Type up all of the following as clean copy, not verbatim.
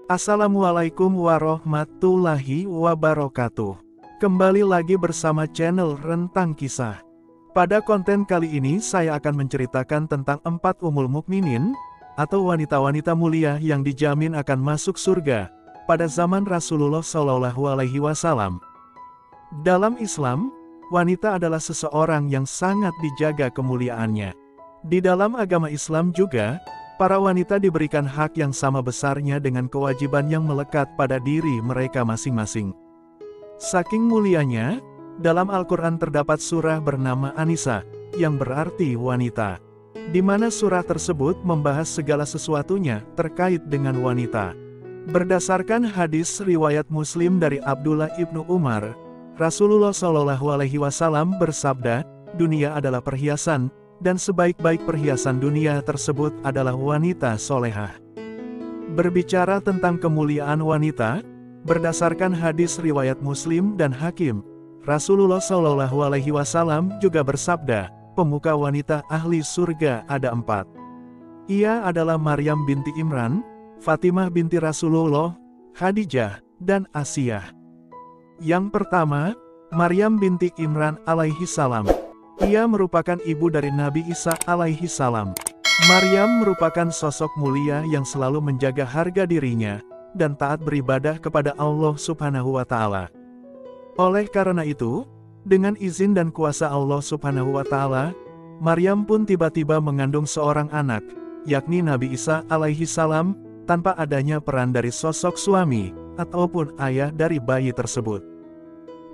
Assalamualaikum warahmatullahi wabarakatuh. Kembali lagi bersama channel Rentang Kisah. Pada konten kali ini saya akan menceritakan tentang 4 ummul mukminin atau wanita-wanita mulia yang dijamin akan masuk surga pada zaman Rasulullah SAW. Dalam Islam, wanita adalah seseorang yang sangat dijaga kemuliaannya. Di dalam agama Islam juga, para wanita diberikan hak yang sama besarnya dengan kewajiban yang melekat pada diri mereka masing-masing. Saking mulianya, dalam Al-Quran terdapat surah bernama An-Nisa, yang berarti wanita, di mana surah tersebut membahas segala sesuatunya terkait dengan wanita. Berdasarkan hadis riwayat Muslim dari Abdullah ibnu Umar, Rasulullah SAW bersabda, "Dunia adalah perhiasan, dan sebaik-baik perhiasan dunia tersebut adalah wanita solehah." Berbicara tentang kemuliaan wanita, berdasarkan hadis riwayat Muslim dan Hakim, Rasulullah SAW juga bersabda, pemuka wanita ahli surga ada 4. Ia adalah Maryam binti Imran, Fatimah binti Rasulullah, Khadijah, dan Asiyah. Yang pertama, Maryam binti Imran alaihi salam. Ia merupakan ibu dari Nabi Isa alaihi salam. Maryam merupakan sosok mulia yang selalu menjaga harga dirinya dan taat beribadah kepada Allah Subhanahu wa Ta'ala. Oleh karena itu, dengan izin dan kuasa Allah Subhanahu wa Ta'ala, Maryam pun tiba-tiba mengandung seorang anak, yakni Nabi Isa alaihi salam, tanpa adanya peran dari sosok suami ataupun ayah dari bayi tersebut.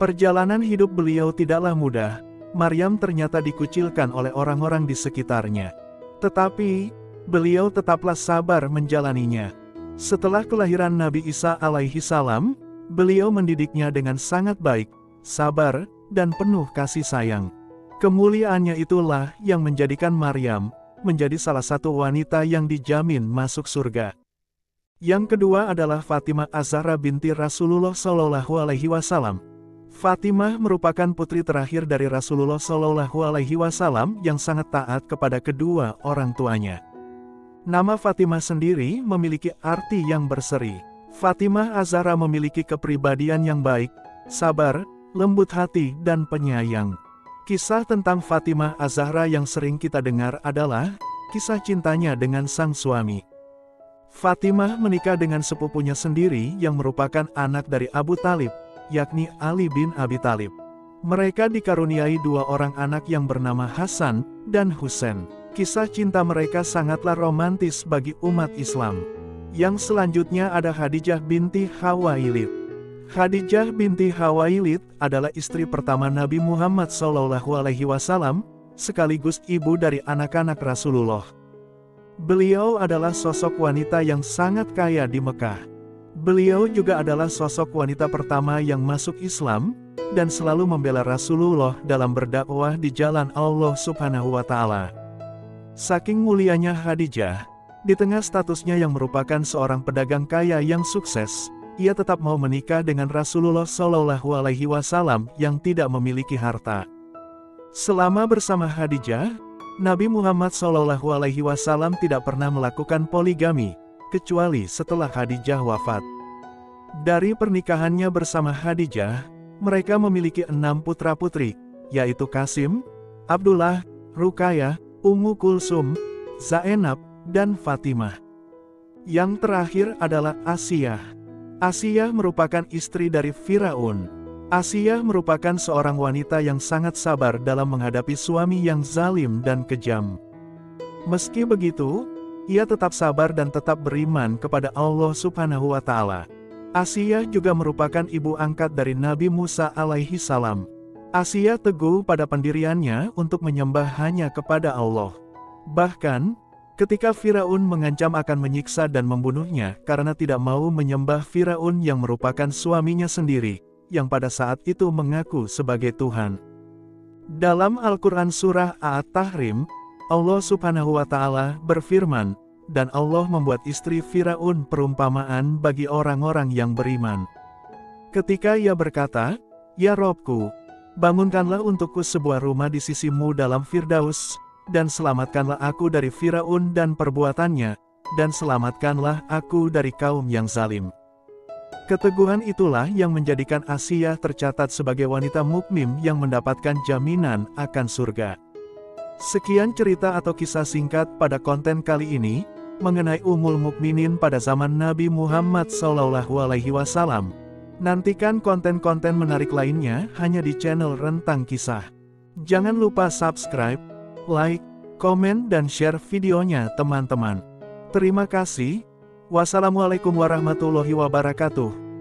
Perjalanan hidup beliau tidaklah mudah. Maryam ternyata dikucilkan oleh orang-orang di sekitarnya. Tetapi, beliau tetaplah sabar menjalaninya. Setelah kelahiran Nabi Isa alaihi salam, beliau mendidiknya dengan sangat baik, sabar, dan penuh kasih sayang. Kemuliaannya itulah yang menjadikan Maryam menjadi salah satu wanita yang dijamin masuk surga. Yang kedua adalah Fatimah Az-Zahra binti Rasulullah SAW. Fatimah merupakan putri terakhir dari Rasulullah SAW yang sangat taat kepada kedua orang tuanya. Nama Fatimah sendiri memiliki arti yang berseri. Fatimah Az-Zahra memiliki kepribadian yang baik, sabar, lembut hati, dan penyayang. Kisah tentang Fatimah Az-Zahra yang sering kita dengar adalah kisah cintanya dengan sang suami. Fatimah menikah dengan sepupunya sendiri yang merupakan anak dari Abu Talib, yakni Ali bin Abi Talib. Mereka dikaruniai 2 orang anak yang bernama Hasan dan Husain. Kisah cinta mereka sangatlah romantis bagi umat Islam. Yang selanjutnya ada Khadijah binti Khuwailid. Khadijah binti Khuwailid adalah istri pertama Nabi Muhammad SAW, sekaligus ibu dari anak-anak Rasulullah. Beliau adalah sosok wanita yang sangat kaya di Mekah. Beliau juga adalah sosok wanita pertama yang masuk Islam, dan selalu membela Rasulullah dalam berdakwah di jalan Allah Subhanahu wa Ta'ala. Saking mulianya Khadijah, di tengah statusnya yang merupakan seorang pedagang kaya yang sukses, ia tetap mau menikah dengan Rasulullah SAW yang tidak memiliki harta. Selama bersama Khadijah, Nabi Muhammad SAW tidak pernah melakukan poligami, kecuali setelah Khadijah wafat. Dari pernikahannya bersama Khadijah, mereka memiliki 6 putra-putri, yaitu Qasim, Abdullah, Ruqayyah, Ummu Kulsum, Zainab, dan Fatimah. Yang terakhir adalah Asiyah. Asiyah merupakan istri dari Firaun. Asiyah merupakan seorang wanita yang sangat sabar dalam menghadapi suami yang zalim dan kejam. Meski begitu, ia tetap sabar dan tetap beriman kepada Allah Subhanahu wa Ta'ala. Asiyah juga merupakan ibu angkat dari Nabi Musa alaihi salam. Asiyah teguh pada pendiriannya untuk menyembah hanya kepada Allah. Bahkan, ketika Firaun mengancam akan menyiksa dan membunuhnya karena tidak mau menyembah Firaun yang merupakan suaminya sendiri, yang pada saat itu mengaku sebagai Tuhan. Dalam Al-Quran Surah At-Tahrim, Allah Subhanahu wa Ta'ala berfirman, dan Allah membuat istri Firaun perumpamaan bagi orang-orang yang beriman. Ketika ia berkata, "Ya Robku, bangunkanlah untukku sebuah rumah di sisimu dalam Firdaus, dan selamatkanlah aku dari Firaun dan perbuatannya, dan selamatkanlah aku dari kaum yang zalim. Keteguhan itulah yang menjadikan Asiyah tercatat sebagai wanita mukmin yang mendapatkan jaminan akan surga. Sekian cerita atau kisah singkat pada konten kali ini, mengenai Ummul Mukminin pada zaman Nabi Muhammad SAW. Nantikan konten-konten menarik lainnya hanya di channel Rentang Kisah. Jangan lupa subscribe, like, komen dan share videonya teman-teman. Terima kasih. Wassalamualaikum warahmatullahi wabarakatuh.